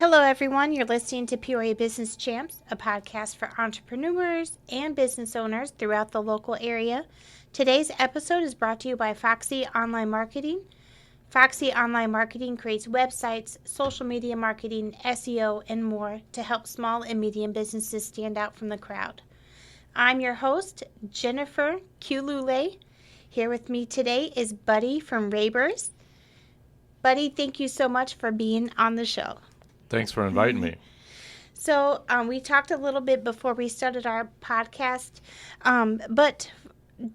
Hello, everyone. You're listening to Peoria Business Champs, a podcast for entrepreneurs and business owners throughout the local area. Today's episode is brought to you by Foxy Online Marketing. Foxy Online Marketing creates websites, social media marketing, SEO, and more to help small and medium businesses stand out from the crowd. I'm your host, Jennifer Kulule. Here with me today is Buddy from Raber's. Buddy, thank you so much for being on the show. Thanks for inviting me. So we talked a little bit before we started our podcast, but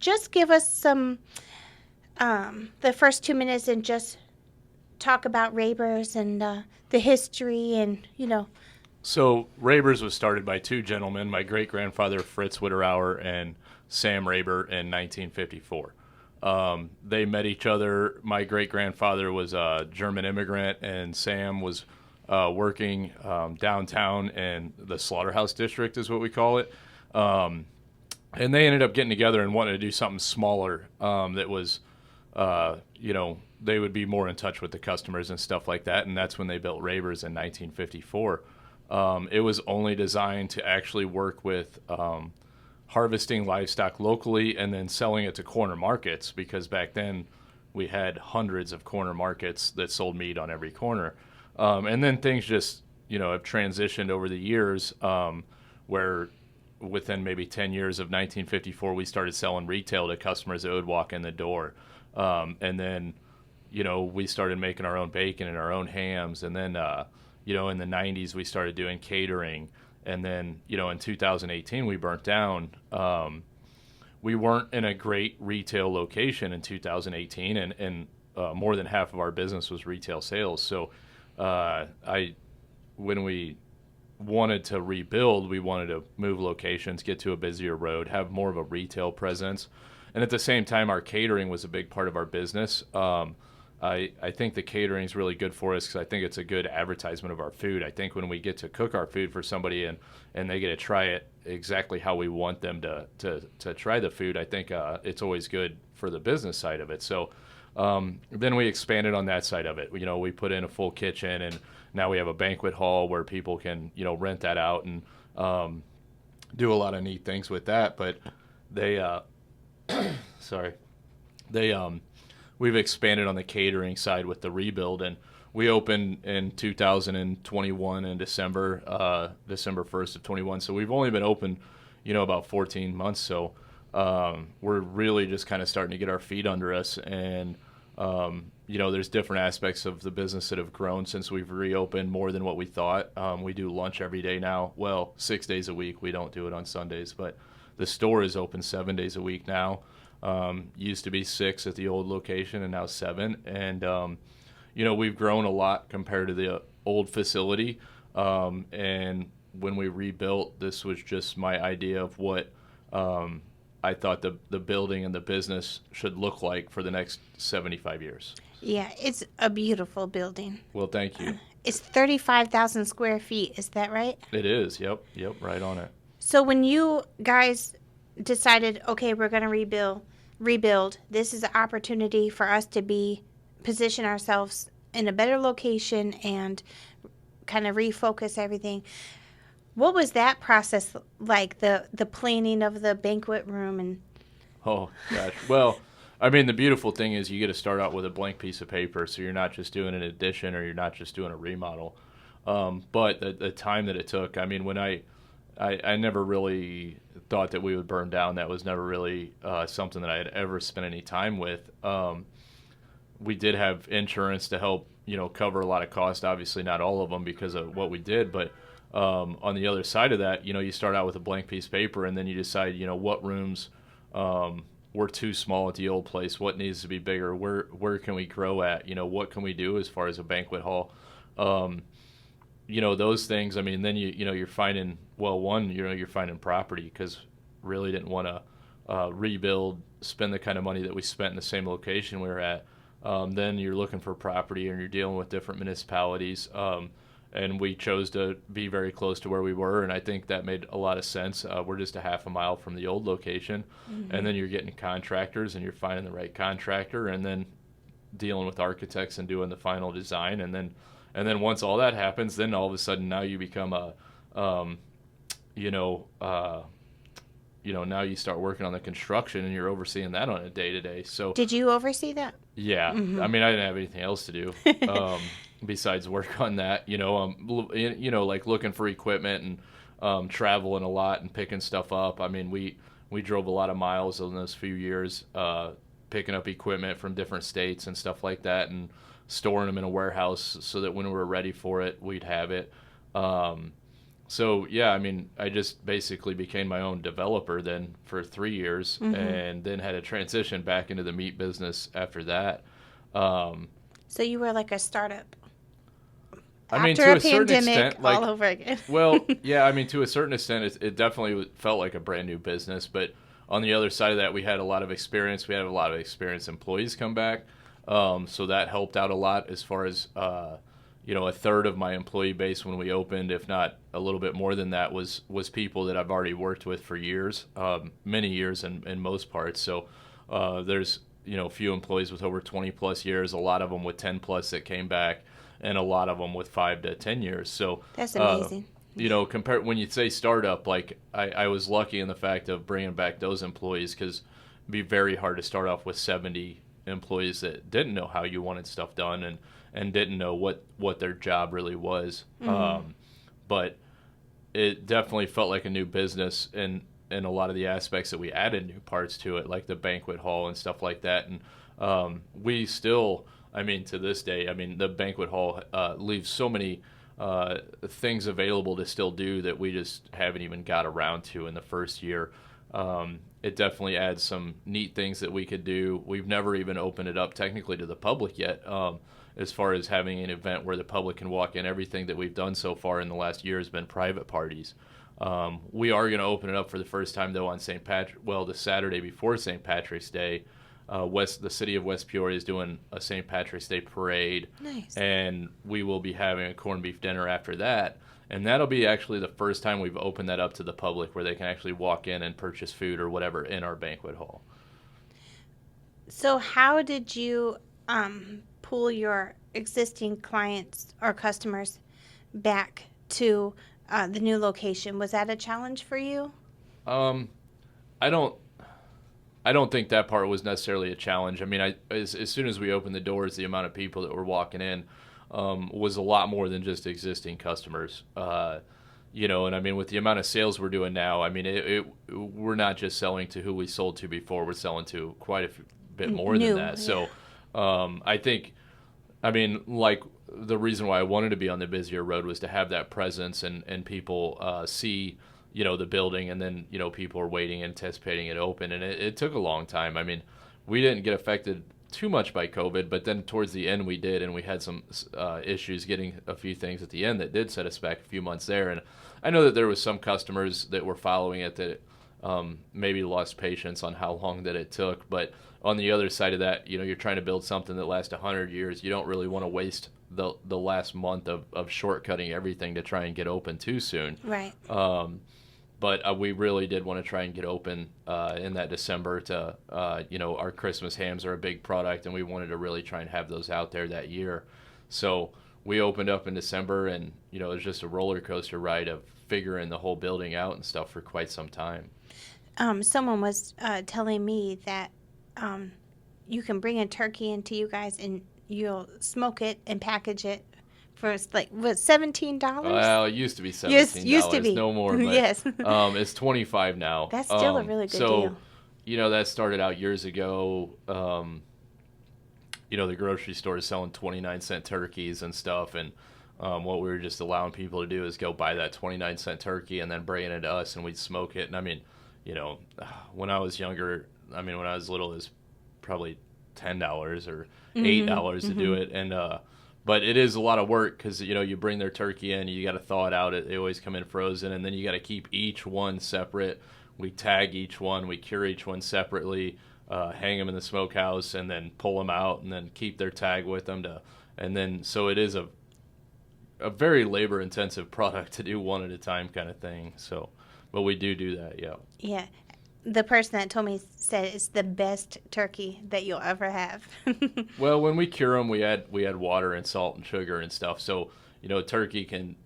just give us the first 2 minutes and just talk about Raber's and the history and, So Raber's was started by two gentlemen, my great-grandfather Fritz Witterauer and Sam Raber in 1954. They met each other. My great-grandfather was a German immigrant, and Sam was working downtown in the slaughterhouse district is what we call it. And they ended up getting together and wanted to do something smaller that was, they would be more in touch with the customers and stuff like that. And that's when they built Raber's in 1954. It was only designed to actually work with harvesting livestock locally and then selling it to corner markets, because back then we had hundreds of corner markets that sold meat on every corner. And then things just, have transitioned over the years where within maybe 10 years of 1954, we started selling retail to customers that would walk in the door. And then, we started making our own bacon and our own hams. And then, in the 90s, we started doing catering. And then, in 2018, we burnt down. We weren't in a great retail location in 2018, and more than half of our business was retail sales. So, when we wanted to rebuild, we wanted to move locations, get to a busier road, have more of a retail presence. And at the same time, our catering was a big part of our business. I think the catering is really good for us because I think it's a good advertisement of our food. I think when we get to cook our food for somebody and they get to try it exactly how we want them to try the food, I think it's always good for the business side of it. So then we expanded on that side of it. We put in a full kitchen, and now we have a banquet hall where people can, rent that out and do a lot of neat things with that. But we've expanded on the catering side with the rebuild, and we opened in 2021 in December 1st of 21. So we've only been open, about 14 months. So we're really just kind of starting to get our feet under us, and there's different aspects of the business that have grown since we've reopened more than what we thought. We do lunch every day now. Well, 6 days a week. We don't do it on Sundays, but the store is open 7 days a week now. Used to be 6 at the old location, and now 7. And we've grown a lot compared to the old facility. And when we rebuilt, this was just my idea of what I thought the building and the business should look like for the next 75 years. Yeah, it's a beautiful building. Well, thank you. It's 35,000 square feet. Is that right? It is. Yep, right on it. So when you guys decided, okay, we're going to rebuild, this is an opportunity for us to position ourselves in a better location and kind of refocus everything. What was that process like, the planning of the banquet room? And Oh, gosh. Well, I mean, the beautiful thing is you get to start out with a blank piece of paper, so you're not just doing an addition or you're not just doing a remodel. But the time that it took, I mean, when I never really thought that we would burn down. That was never really something that I had ever spent any time with. We did have insurance to help, cover a lot of costs. Obviously, not all of them because of what we did, but on the other side of that, you start out with a blank piece of paper, and then you decide, what rooms were too small at the old place, what needs to be bigger, where can we grow at, what can we do as far as a banquet hall. Those things. I mean, then you're finding, well, one, you're finding property, because really didn't want to rebuild, spend the kind of money that we spent in the same location we were at. Then you're looking for property, and you're dealing with different municipalities. And we chose to be very close to where we were, and I think that made a lot of sense. We're just a half a mile from the old location, and then you're getting contractors, and you're finding the right contractor, and then dealing with architects and doing the final design, and then And then once all that happens, then all of a sudden now you become um, you know, now you start working on the construction and you're overseeing that on a day-to-day. So Did you oversee that? yeah, I mean, I didn't have anything else to do besides work on that. Like looking for equipment and traveling a lot and picking stuff up. I mean, we drove a lot of miles in those few years, picking up equipment from different states and stuff like that, and storing them in a warehouse so that when we were ready for it, we'd have it. So yeah, I mean, I just basically became my own developer then for 3 years, and then had a transition back into the meat business after that. So you were like a startup. I mean, After to a a certain pandemic, extent, like, all over again. well, yeah, I mean, to a certain extent, it definitely felt like a brand new business. But on the other side of that, we had a lot of experience. We had a lot of experienced employees come back, so that helped out a lot as far as a third of my employee base when we opened, if not a little bit more than that, was people that I've already worked with for years, many years in most parts. So there's a few employees with over 20 plus years, a lot of them with 10 plus that came back, and a lot of them with 5 to 10 years. So That's amazing. Compared when you say startup, like I was lucky in the fact of bringing back those employees, because it'd be very hard to start off with 70 employees that didn't know how you wanted stuff done and didn't know what their job really was. But it definitely felt like a new business in a lot of the aspects that we added new parts to it, like the banquet hall and stuff like that. And we still, I mean, to this day, I mean, the banquet hall leaves so many things available to still do that we just haven't even got around to in the first year. It definitely adds some neat things that we could do. We've never even opened it up technically to the public yet, as far as having an event where the public can walk in. Everything that we've done so far in the last year has been private parties. We are going to open it up for the first time, though, on the Saturday before St. Patrick's Day. The city of West Peoria is doing a St. Patrick's Day parade. Nice. And we will be having a corned beef dinner after that. And that'll be actually the first time we've opened that up to the public, where they can actually walk in and purchase food or whatever in our banquet hall. So how did you pull your existing clients or customers back to the new location? Was that a challenge for you? I don't think that part was necessarily a challenge. I mean, as soon as we opened the doors, the amount of people that were walking in was a lot more than just existing customers. And I mean, with the amount of sales we're doing now, I mean, we're not just selling to who we sold to before. We're selling to quite a bit more than that. Yeah. So I think, I mean, like, the reason why I wanted to be on the busier road was to have that presence and people see, the building, and then, people are waiting, anticipating it open. And it took a long time. I mean, we didn't get affected too much by COVID, but then towards the end we did, and we had some issues getting a few things at the end that did set us back a few months there. And I know that there was some customers that were following it that maybe lost patience on how long that it took. But on the other side of that, you're trying to build something that lasts 100 years. You don't really want to waste the last month of shortcutting everything to try and get open too soon. Right. But we really did want to try and get open in that December to, our Christmas hams are a big product, and we wanted to really try and have those out there that year. So we opened up in December, and, it was just a roller coaster ride of figuring the whole building out and stuff for quite some time. Someone was telling me that you can bring a turkey into you guys, and you'll smoke it and package it for like $17. Well, it used to be $17. Used to be. No more. But, yes. It's $25 now. That's still a really good deal. That started out years ago. The grocery store is selling 29-cent turkeys and stuff, and what we were just allowing people to do is go buy that 29-cent turkey and then bring it to us, and we'd smoke it. And I mean, when I was younger, when I was little, it was probably $10 or $8 to do it, and but it is a lot of work, because you bring their turkey in, you got to thaw it out. They always come in frozen, and then you got to keep each one separate. We tag each one, we cure each one separately, hang them in the smokehouse, and then pull them out, and then keep their tag with them so it is a very labor intensive product to do one at a time kind of thing. So, but we do that, yeah. Yeah. the person that told me said it's the best turkey that you'll ever have. Well, when we cure them, we add water and salt and sugar and stuff. So turkey can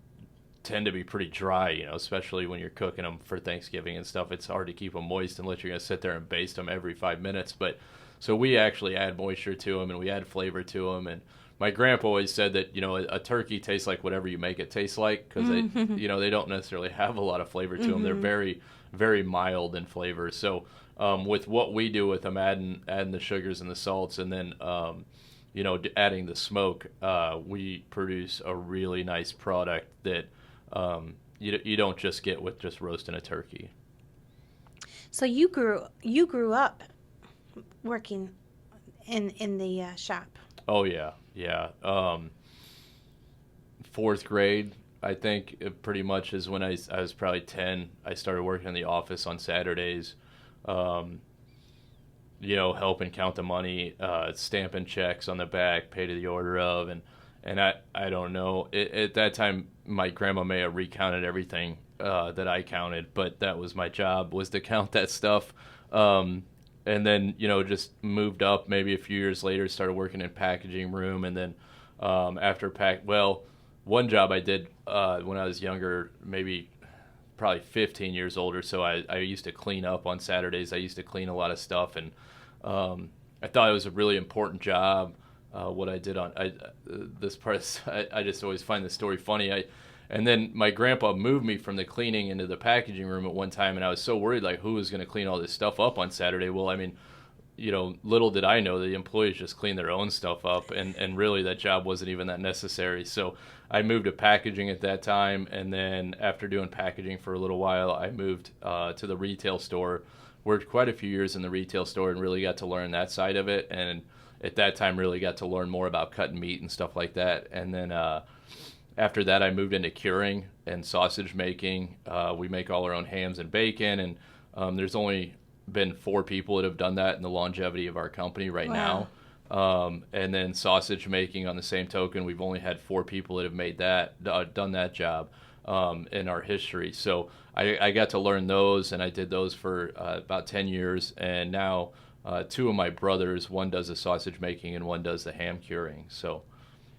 tend to be pretty dry, especially when you're cooking them for Thanksgiving and stuff. It's hard to keep them moist unless you're going to sit there and baste them every 5 minutes. But so we actually add moisture to them and we add flavor to them. And my grandpa always said that a turkey tastes like whatever you make it taste like, because they don't necessarily have a lot of flavor to them. They're very, very mild in flavor. So with what we do with them, adding the sugars and the salts, and then adding the smoke, we produce a really nice product that you don't just get with just roasting a turkey. So you grew up working in the shop. Oh yeah. Fourth grade, I think, it pretty much is when I was probably 10. I started working in the office on Saturdays, helping count the money, stamping checks on the back, pay to the order of, and I don't know. At that time, my grandma may have recounted everything that I counted, but that was my job, was to count that stuff. And then, just moved up maybe a few years later, started working in packaging room. And then one job I did when I was younger, maybe probably 15 years older. So I used to clean up on Saturdays. I used to clean a lot of stuff. And I thought it was a really important job. What I did on this part, I just always find the story funny. And then my grandpa moved me from the cleaning into the packaging room at one time, and I was so worried, like, who was going to clean all this stuff up on Saturday? Well, I mean, little did I know the employees just clean their own stuff up, and really that job wasn't even that necessary. So I moved to packaging at that time, and then after doing packaging for a little while, I moved to the retail store, worked quite a few years in the retail store, and really got to learn that side of it. And at that time, really got to learn more about cutting meat and stuff like that. And then after that, I moved into curing and sausage making. We make all our own hams and bacon, and there's only been 4 people that have done that in the longevity of our company right now. And then sausage making, on the same token, we've only had 4 people that have made that, done that job in our history. So I got to learn those, and I did those for about 10 years. And now 2 of my brothers, one does the sausage making and one does the ham curing. So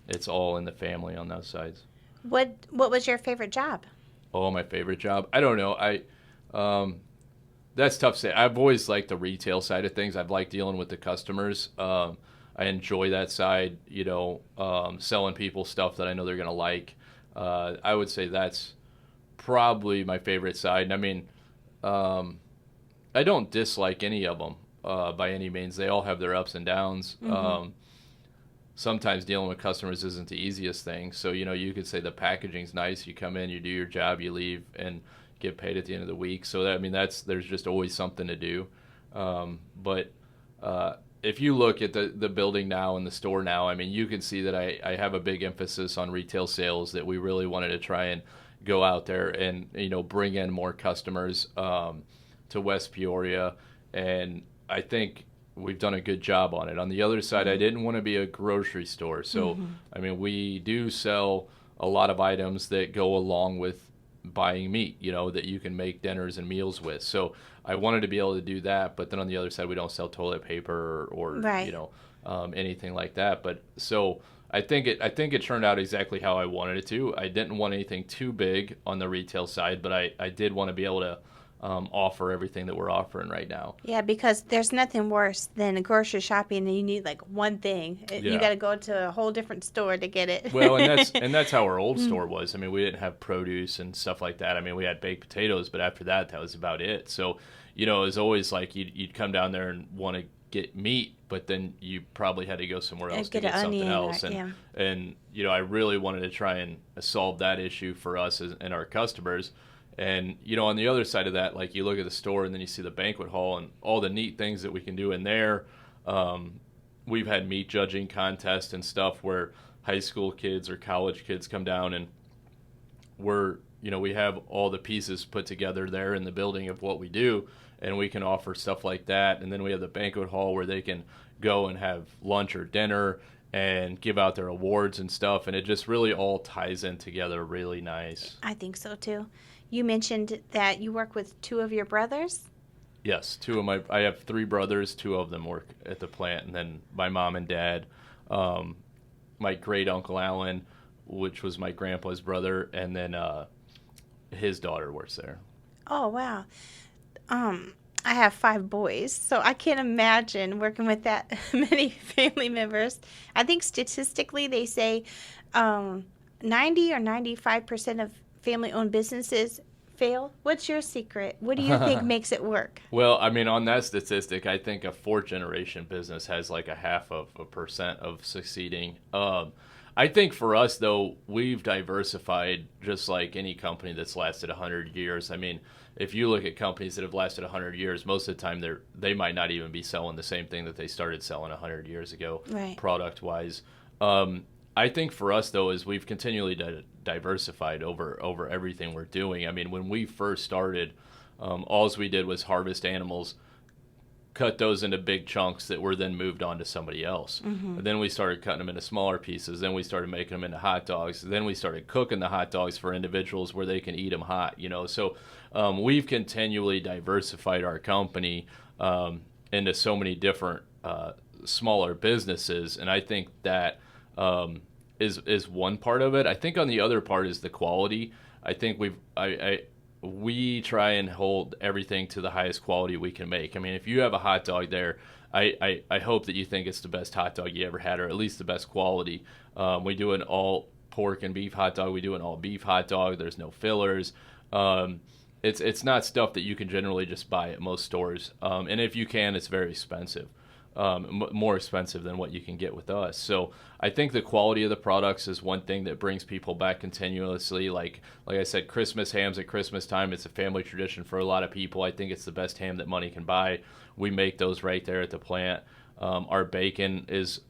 it's all in the family on those sides. What was your favorite job? Oh, my favorite job? I don't know. That's tough to say. I've always liked the retail side of things. I've liked dealing with the customers. I enjoy that side, selling people stuff that I know they're going to like. I would say that's probably my favorite side. And I mean, I don't dislike any of them by any means. They all have their ups and downs. Mm-hmm. Sometimes dealing with customers isn't the easiest thing. So, you could say the packaging's nice. You come in, you do your job, you leave, and get paid at the end of the week. So, there's just always something to do. But if you look at the building now and the store now, I mean, you can see that I have a big emphasis on retail sales, that we really wanted to try and go out there and, bring in more customers to West Peoria. And I think we've done a good job on it. On the other side, I didn't want to be a grocery store. So, I mean, we do sell a lot of items that go along with buying meat, that you can make dinners and meals with. So I wanted to be able to do that. But then on the other side, we don't sell toilet paper or right. Anything like that. But so I think it turned out exactly how I wanted it to. I didn't want anything too big on the retail side, but I did want to be able to offer everything that we're offering right now. Yeah, because there's nothing worse than grocery shopping and you need like one thing. You got to go to a whole different store to get it. Well, and that's how our old store was. I mean, we didn't have produce and stuff like that. I mean, we had baked potatoes, but after that was about it. So, it was always like you'd come down there and want to get meat, but then you probably had to go somewhere else to get something else. And I really wanted to try and solve that issue for us and our customers. And, on the other side of that, like, you look at the store and then you see the banquet hall and all the neat things that we can do in there. We've had meat judging contests and stuff where high school kids or college kids come down, and we have all the pieces put together there in the building of what we do, and we can offer stuff like that. And then we have the banquet hall where they can go and have lunch or dinner and give out their awards and stuff. And it just really all ties in together really nice. I think so, too. You mentioned that you work with 2 of your brothers? Yes, I have three brothers. Two of them work at the plant, and then my mom and dad, um, my great uncle Alan, which was my grandpa's brother, and then his daughter works there. Oh, wow. I have 5 boys, so I can't imagine working with that many family members. I think statistically they say 90 or 95% of family-owned businesses fail. What's your secret? What do you think makes it work? Well, I mean, on that statistic, I think a fourth generation business has like a 0.5% of succeeding. I think for us, though, we've diversified just like any company that's lasted 100 years. I mean, if you look at companies that have lasted 100 years, most of the time they might not even be selling the same thing that they started selling 100 years ago, Right. product-wise. I think for us, though, is we've continually diversified over everything we're doing. I mean, when we first started, all we did was harvest animals, cut those into big chunks that were then moved on to somebody else. And then we started cutting them into smaller pieces. Then we started making them into hot dogs. Then we started cooking the hot dogs for individuals where they can eat them hot, you know. So we've continually diversified our company into so many different smaller businesses. And I think that is one part of it. I think on the other part is the quality. I think we try and hold everything to the highest quality we can make. I mean, if you have a hot dog there, I hope that you think it's the best hot dog you ever had, or at least the best quality. We do an all pork and beef hot dog. We do an all beef hot dog. There's no fillers. It's not stuff that you can generally just buy at most stores. And if you can, it's very expensive. More expensive than what you can get with us. So I think the quality of the products is one thing that brings people back continuously. Like I said, Christmas hams at Christmas time, it's a family tradition for a lot of people. I think it's the best ham that money can buy. We make those right there at the plant. Our bacon is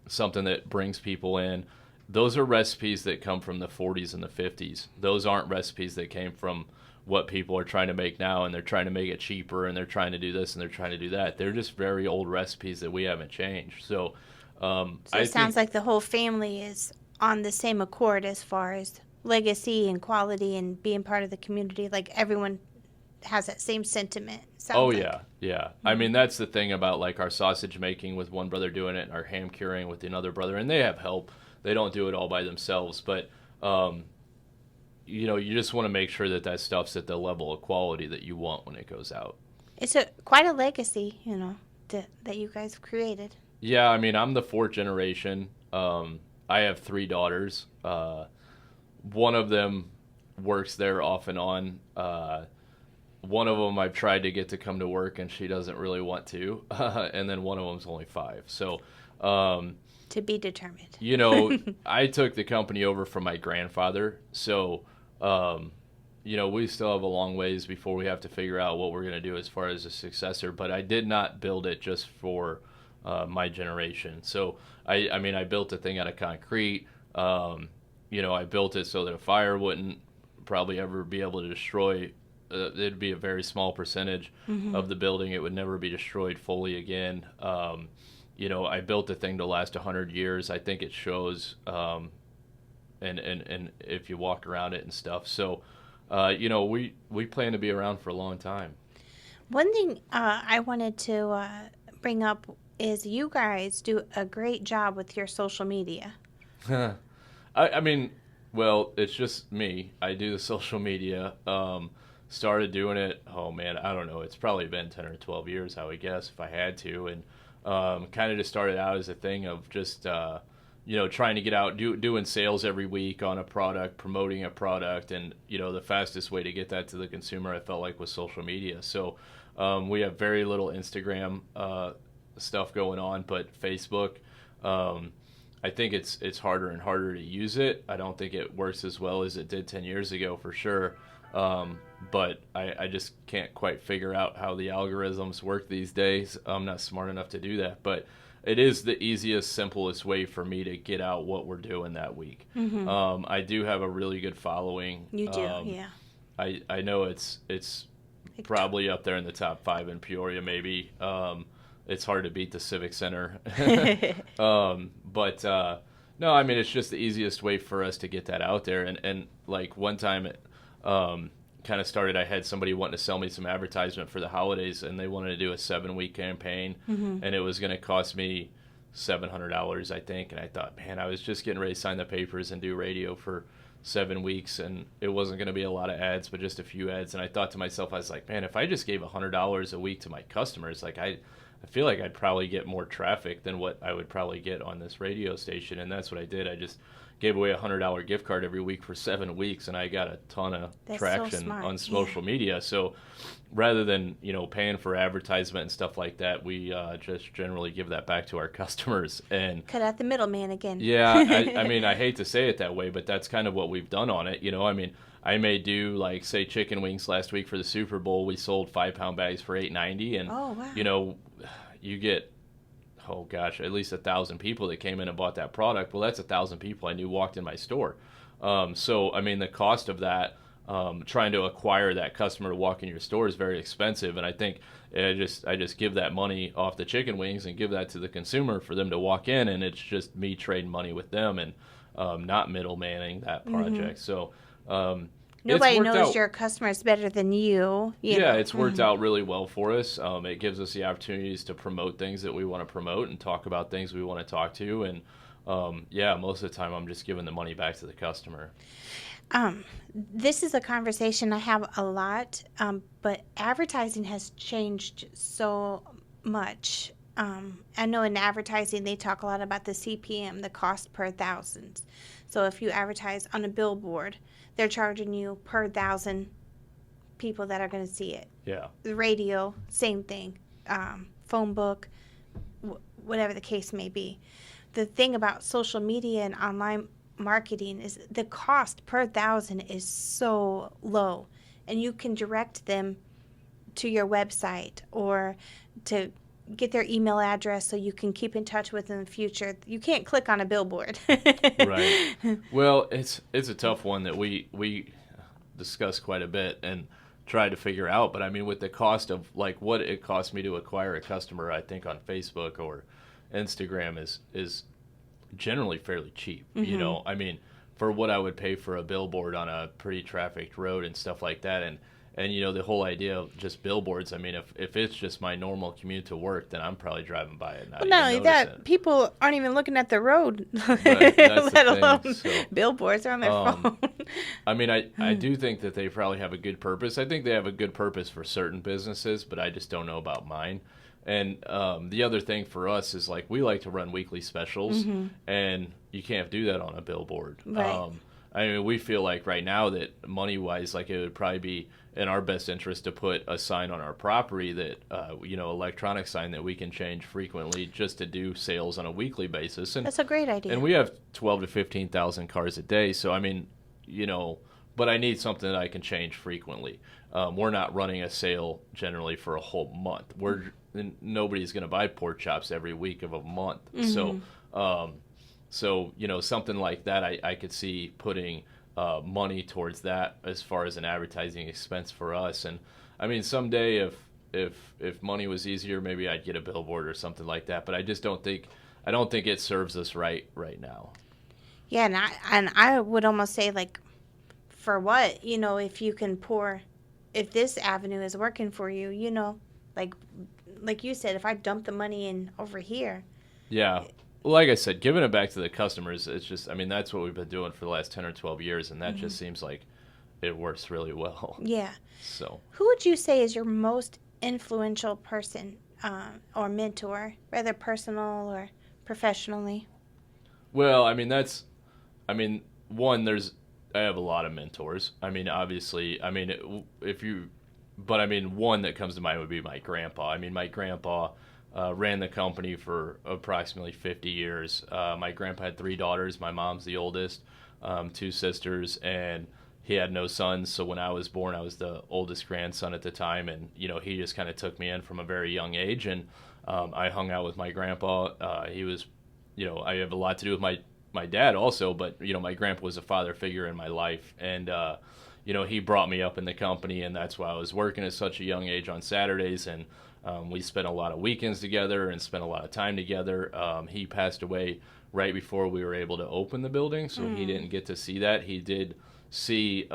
something that brings people in. Those are recipes that come from the 40s and the 50s. Those aren't recipes that came from what people are trying to make now, and they're trying to make it cheaper, and they're trying to do this and they're trying to do that. They're just very old recipes that we haven't changed. So It sounds like the whole family is on the same accord as far as legacy and quality and being part of the community. Like everyone has that same sentiment. Sounds like. Yeah. Mm-hmm. I mean, that's the thing about like our sausage making with one brother doing it, and our ham curing with another brother, and they have help. They don't do it all by themselves, but you just want to make sure that stuff's at the level of quality that you want when it goes out. It's quite a legacy, that you guys have created. Yeah, I mean, I'm the fourth generation. I have 3 daughters. One of them works there off and on. One of them I've tried to get to come to work, and she doesn't really want to. And then one of them's only 5. So to be determined. I took the company over from my grandfather. So, we still have a long ways before we have to figure out what we're going to do as far as a successor. But I did not build it just for my generation. So, I built the thing out of concrete. I built it so that a fire wouldn't probably ever be able to destroy. It'd be a very small percentage of the building. It would never be destroyed fully again. I built the thing to last 100 years. I think it shows, and if you walk around it and stuff. So, we plan to be around for a long time. One thing I wanted to bring up is you guys do a great job with your social media. I mean, well, it's just me. I do the social media. Started doing it, oh man, I don't know. It's probably been 10 or 12 years, I would guess, if I had to. And kind of just started out as a thing of just, trying to get out, doing sales every week on a product, promoting a product. And, the fastest way to get that to the consumer, I felt like, was social media. So we have very little Instagram stuff going on, but Facebook, I think it's harder and harder to use it. I don't think it works as well as it did 10 years ago, for sure. But I just can't quite figure out how the algorithms work these days. I'm not smart enough to do that, but it is the easiest, simplest way for me to get out what we're doing that week. Mm-hmm. I do have a really good following. You do, yeah. I know it's probably up there in the top 5 in Peoria, maybe. It's hard to beat the Civic Center. But no, I mean, it's just the easiest way for us to get that out there. And like one time, kind of started, I had somebody wanting to sell me some advertisement for the holidays, and they wanted to do a 7-week campaign, and it was going to cost me $700, I think. And I thought, man, I was just getting ready to sign the papers and do radio for 7 weeks, and it wasn't going to be a lot of ads, but just a few ads. And I thought to myself, I was like, man, if I just gave $100 a week to my customers, like I feel like I'd probably get more traffic than what I would probably get on this radio station. And that's what I did. I just gave away a $100 gift card every week for 7 weeks, and I got a ton of traction on social media. So rather than, paying for advertisement and stuff like that, we just generally give that back to our customers. And cut out the middleman again. Yeah, I mean, I hate to say it that way, but that's kind of what we've done on it. I mean, I may do, like, say, chicken wings last week for the Super Bowl. We sold 5-pound bags for $8.90, and you get, oh gosh, at least 1,000 people that came in and bought that product. Well, that's 1,000 people I knew walked in my store. So I mean, the cost of that, trying to acquire that customer to walk in your store is very expensive, and I think I just give that money off the chicken wings and give that to the consumer for them to walk in, and it's just me trading money with them and not middlemanning that project. So nobody knows your customers better than you. It's worked out really well for us. It gives us the opportunities to promote things that we want to promote and talk about things we want to talk to. And most of the time I'm just giving the money back to the customer. This is a conversation I have a lot, but advertising has changed so much. I know in advertising they talk a lot about the CPM, the cost per thousand. So if you advertise on a billboard, they're charging you per 1,000 people that are going to see it. Yeah. The radio, same thing. Phone book, whatever the case may be. The thing about social media and online marketing is the cost per 1,000 is so low, and you can direct them to your website or to get their email address so you can keep in touch with them in the future. You can't click on a billboard. Right. Well, it's a tough one that we discuss quite a bit and try to figure out. But I mean, with the cost of like what it costs me to acquire a customer, I think on Facebook or Instagram is generally fairly cheap. I mean, for what I would pay for a billboard on a pretty trafficked road and stuff like that. And the whole idea of just billboards, I mean, if it's just my normal commute to work, then I'm probably driving by it. Well, not only that, people aren't even looking at the road, right, let alone billboards on their phone. I mean, I do think that they probably have a good purpose. I think they have a good purpose for certain businesses, but I just don't know about mine. And the other thing for us is, like, we like to run weekly specials, and you can't do that on a billboard. Right. I mean, we feel like right now that money-wise, like, it would probably be in our best interest to put a sign on our property that, electronic sign that we can change frequently just to do sales on a weekly basis. And that's a great idea. And we have 12 to 15,000 cars a day. So, I mean, but I need something that I can change frequently. We're not running a sale generally for a whole month. Nobody's going to buy pork chops every week of a month. So, something like that, I could see putting money towards that as far as an advertising expense for us. And I mean, someday if money was easier, maybe I'd get a billboard or something like that. But I don't think it serves us right now. Yeah, and I would almost say, like, for what, if you can if this avenue is working for you, like you said, if I dump the money in over here. Yeah. Like I said, giving it back to the customers, it's just, I mean, that's what we've been doing for the last 10 or 12 years, and that just seems like it works really well. Yeah. So, who would you say is your most influential person or mentor, whether personal or professionally? Well, I mean, I have a lot of mentors. I mean, obviously, one that comes to mind would be my grandpa. I mean, my grandpa ran the company for approximately 50 years. My grandpa had 3 daughters. My mom's the oldest, 2 sisters, and he had no sons. So when I was born, I was the oldest grandson at the time, and he just kind of took me in from a very young age, and I hung out with my grandpa. He was, I have a lot to do with my dad also, but my grandpa was a father figure in my life, and he brought me up in the company, and that's why I was working at such a young age on Saturdays, and we spent a lot of weekends together and spent a lot of time together. He passed away right before we were able to open the building, so he didn't get to see that. He did see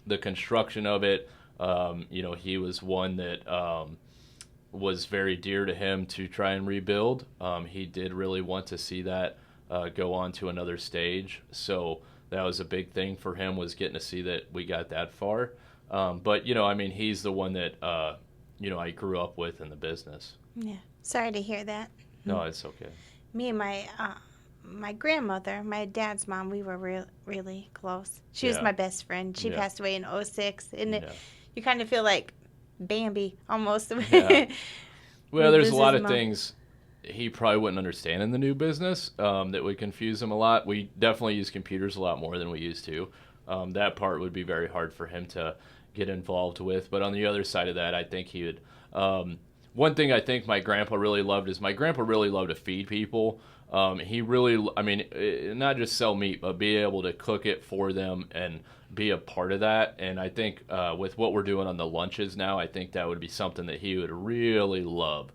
the construction of it. He was one that was very dear to him to try and rebuild. He did really want to see that go on to another stage. So that was a big thing for him, was getting to see that we got that far. But he's the one that I grew up with in the business. Yeah. Sorry to hear that. No, it's okay. Me and my grandmother, my dad's mom, we were really close. She was my best friend. She passed away in 2006, and you kind of feel like Bambi almost. Yeah. Well, there's a lot of things he probably wouldn't understand in the new business that would confuse him a lot. We definitely use computers a lot more than we used to. That part would be very hard for him to get involved with. But on the other side of that, I think he would. One thing I think my grandpa really loved is my grandpa really loved to feed people. He really, not just sell meat, but be able to cook it for them and be a part of that. And I think with what we're doing on the lunches now, I think that would be something that he would really love.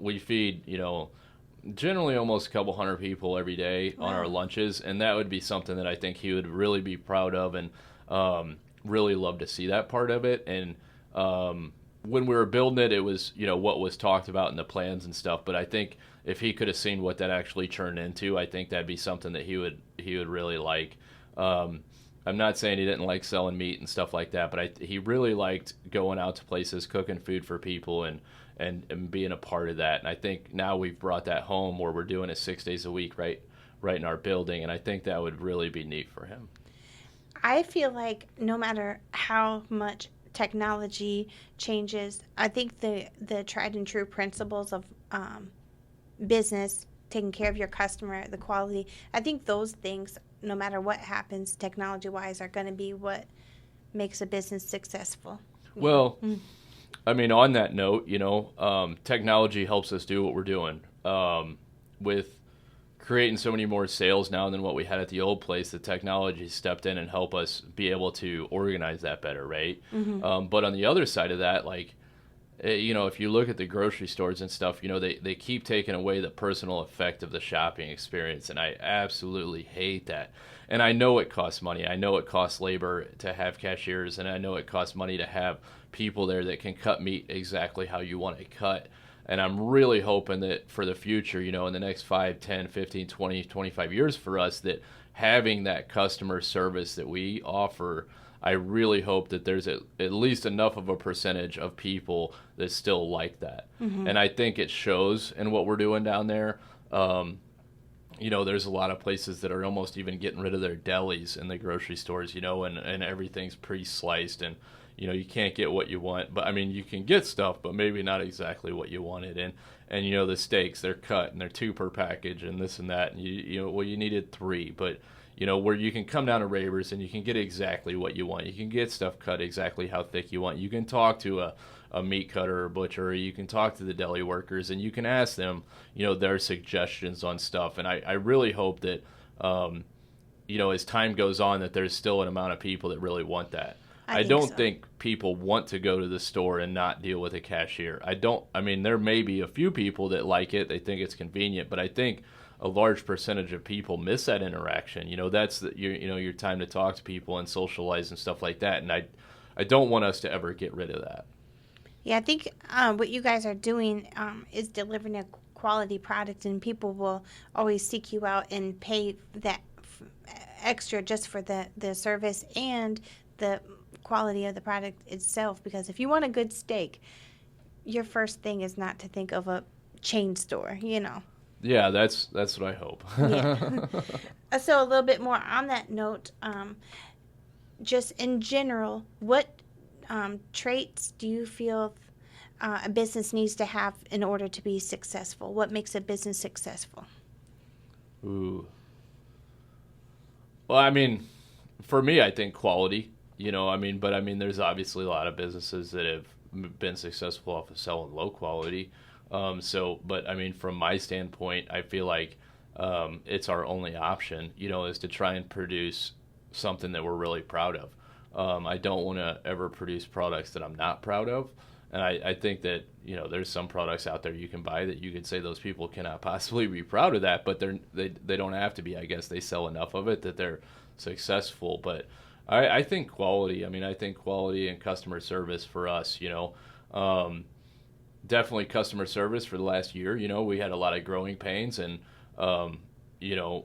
We feed, generally almost a couple hundred people every day on our lunches, and that would be something that I think he would really be proud of and really love to see that part of it. And when we were building it, it was, what was talked about in the plans and stuff, but I think if he could have seen what that actually turned into, I think that'd be something that he would really like. I'm not saying he didn't like selling meat and stuff like that, but he really liked going out to places, cooking food for people, and being a part of that. And I think now we've brought that home where we're doing it 6 days a week, right in our building, and I think that would really be neat for him. I feel like no matter how much technology changes, I think the tried and true principles of business, taking care of your customer, the quality, I think those things, no matter what happens technology-wise, are going to be what makes a business successful. Well, on that note, technology helps us do what we're doing. With creating so many more sales now than what we had at the old place, the technology stepped in and helped us be able to organize that better, right? But on the other side of that, if you look at the grocery stores and stuff, they keep taking away the personal effect of the shopping experience, and I absolutely hate that. And I know it costs money. I know it costs labor to have cashiers, and I know it costs money to have people there that can cut meat exactly how you want it cut. And I'm really hoping that for the future, in the next 5, 10, 15, 20, 25 years for us, that having that customer service that we offer, I really hope that there's at least enough of a percentage of people that still like that. And I think it shows in what we're doing down there. There's a lot of places that are almost even getting rid of their delis in the grocery stores, and everything's pre-sliced, and you can't get what you want. But you can get stuff, but maybe not exactly what you wanted. And the steaks, they're cut and they're 2 per package and this and that. And you needed 3, but where you can come down to Raber's and you can get exactly what you want. You can get stuff cut exactly how thick you want. You can talk to a meat cutter or butcher, or you can talk to the deli workers, and you can ask them, their suggestions on stuff. And I really hope that, as time goes on, that there's still an amount of people that really want that. I don't think people want to go to the store and not deal with a cashier. There may be a few people that like it. They think it's convenient, but I think a large percentage of people miss that interaction. That's your time to talk to people and socialize and stuff like that. And I don't want us to ever get rid of that. Yeah, I think what you guys are doing is delivering a quality product, and people will always seek you out and pay that extra just for the service and the quality of the product itself. Because if you want a good steak, your first thing is not to think of a chain store, Yeah, that's what I hope. Yeah. So a little bit more on that note, just in general, what traits do you feel a business needs to have in order to be successful? What makes a business successful? Ooh. Well, for me, I think quality. But there's obviously a lot of businesses that have been successful off of selling low quality. From my standpoint, I feel like it's our only option, is to try and produce something that we're really proud of. I don't want to ever produce products that I'm not proud of. And I think that, there's some products out there you can buy that you could say those people cannot possibly be proud of that, but they don't have to be. I guess they sell enough of it that they're successful. But I think quality. I mean, I think quality and customer service for us, definitely customer service for the last year. We had a lot of growing pains, and, um, you know,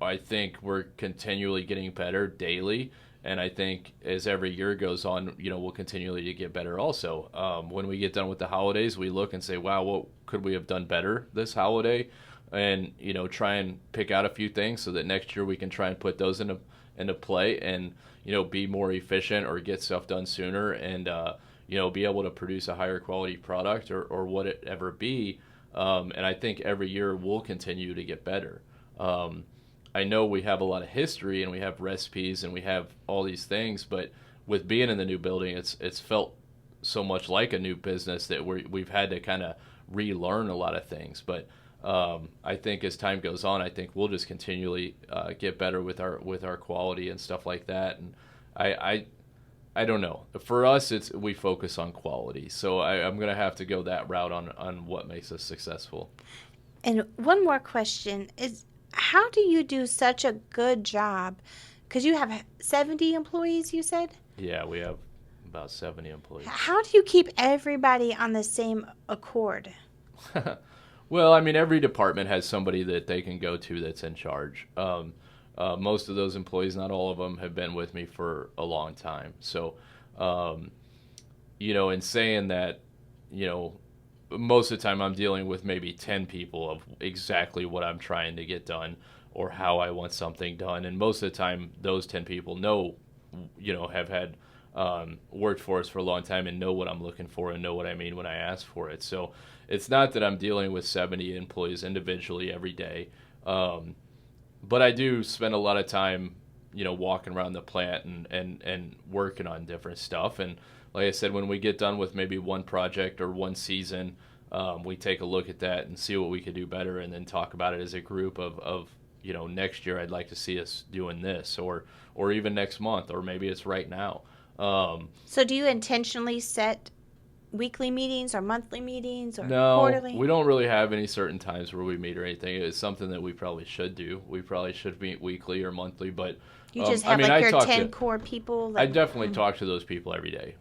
I think we're continually getting better daily. And I think as every year goes on, we'll continually to get better also. When we get done with the holidays, we look and say, wow, what could we have done better this holiday? And, try and pick out a few things so that next year we can try and put those into play and, be more efficient or get stuff done sooner and, be able to produce a higher quality product or what it ever be. And I think every year we'll continue to get better. I know we have a lot of history and we have recipes and we have all these things, but with being in the new building, it's felt so much like a new business that we've had to kind of relearn a lot of things. But I think as time goes on, I think we'll just continually get better with our quality and stuff like that. And I don't know. For us, we focus on quality, so I'm gonna have to go that route on what makes us successful. And one more question is, how do you do such a good job? Because you have 70 employees, you said? Yeah, we have about 70 employees. How do you keep everybody on the same accord? Well, I mean, every department has somebody that they can go to that's in charge. Most of those employees, not all of them, have been with me for a long time. So, in saying that, most of the time I'm dealing with maybe 10 people of exactly what I'm trying to get done or how I want something done. And most of the time, those 10 people have had worked for us for a long time and know what I'm looking for and know what I mean when I ask for it. So it's not that I'm dealing with 70 employees individually every day. But I do spend a lot of time, walking around the plant and working on different stuff. And like I said, when we get done with maybe one project or one season, we take a look at that and see what we could do better and then talk about it as a group of next year I'd like to see us doing this or even next month, or maybe it's right now. So do you intentionally set weekly meetings or monthly meetings or No, quarterly? we don't really have any certain times where we meet or anything. It's something that we probably should do. We probably should meet weekly or monthly, but You just have your 10 core people? I definitely talk to those people every day,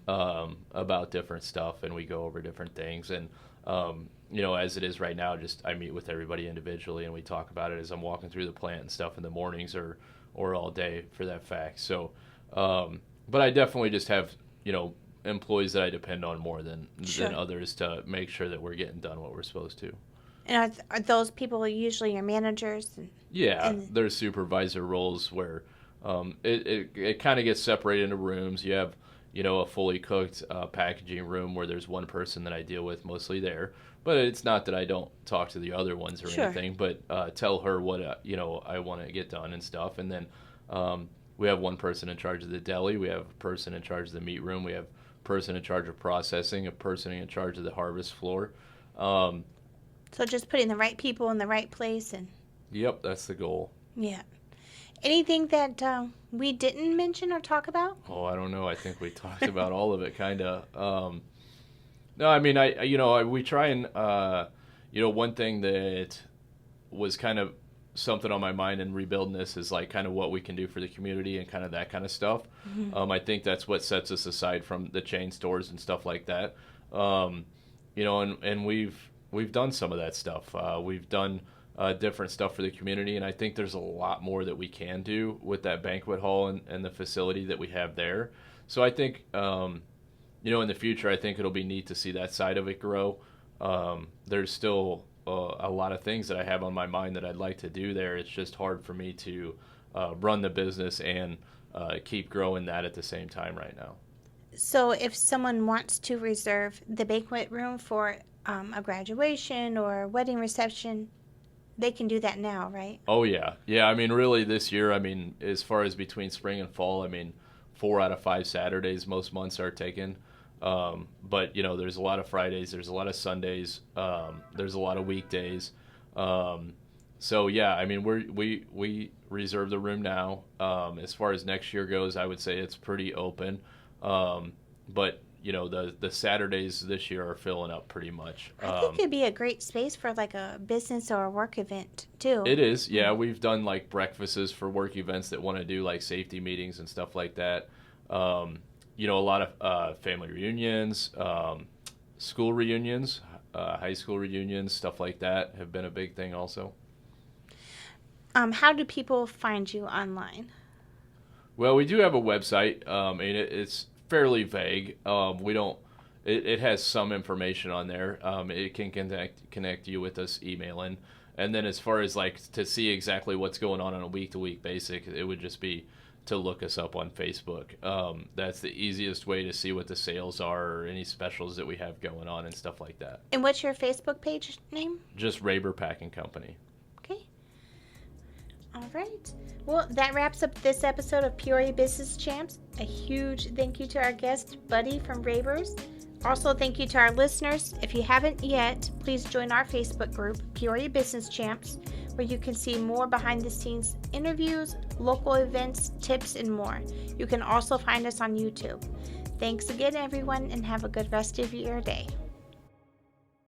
about different stuff, and we go over different things. And, as it is right now, just I meet with everybody individually, and we talk about it as I'm walking through the plant and stuff in the mornings or all day for that fact. So, but I definitely just have, employees that I depend on more than others to make sure that we're getting done what we're supposed to. And are those people usually your managers? Yeah, there's supervisor roles where it kind of gets separated into rooms. You have, a fully cooked packaging room where there's one person that I deal with mostly there. But it's not that I don't talk to the other ones or anything, but tell her what, I want to get done and stuff. And then we have one person in charge of the deli. We have a person in charge of the meat room. We have a person in charge of processing, a person in charge of the harvest floor. So just putting the right people in the right place. Yep, that's the goal. Yeah. Anything that we didn't mention or talk about? Oh, I don't know. I think we talked about all of it, kind of. No, I mean, we try and, one thing that was kind of something on my mind in rebuilding this is like kind of what we can do for the community and kind of that kind of stuff. Mm-hmm. I think that's what sets us aside from the chain stores and stuff like that. And we've done some of that stuff. We've done different stuff for the community, and I think there's a lot more that we can do with that banquet hall and the facility that we have there. So I think, in the future, I think it'll be neat to see that side of it grow. There's still a lot of things that I have on my mind that I'd like to do there. It's just hard for me to run the business and keep growing that at the same time right now. So if someone wants to reserve the banquet room for a graduation or a wedding reception, they can do that now, right? Oh, yeah. Yeah, I mean, really this year, I mean, as far as between spring and fall, I mean, 4 out of 5 Saturdays most months are taken. But, there's a lot of Fridays, there's a lot of Sundays, there's a lot of weekdays. So, yeah, I mean, we reserve the room now. As far as next year goes, I would say it's pretty open. But, the Saturdays this year are filling up pretty much. I think it'd be a great space for like a business or a work event too. It is, yeah. We've done like breakfasts for work events that want to do like safety meetings and stuff like that. A lot of family reunions, school reunions, high school reunions, stuff like that have been a big thing also. How do people find you online? Well, we do have a website, and it's fairly vague. We don't. It has some information on there. It can connect you with us emailing, and then as far as like to see exactly what's going on a week-to-week basis, it would just be to look us up on Facebook. That's the easiest way to see what the sales are or any specials that we have going on and stuff like that. And what's your Facebook page name? Just Raber Packing Company. Okay. All right. Well, that wraps up this episode of Peoria Business Champs. A huge thank you to our guest, Buddy from Raber's. Also, thank you to our listeners. If you haven't yet, please join our Facebook group, Peoria Business Champs, where you can see more behind-the-scenes interviews, local events, tips, and more. You can also find us on YouTube. Thanks again, everyone, and have a good rest of your day.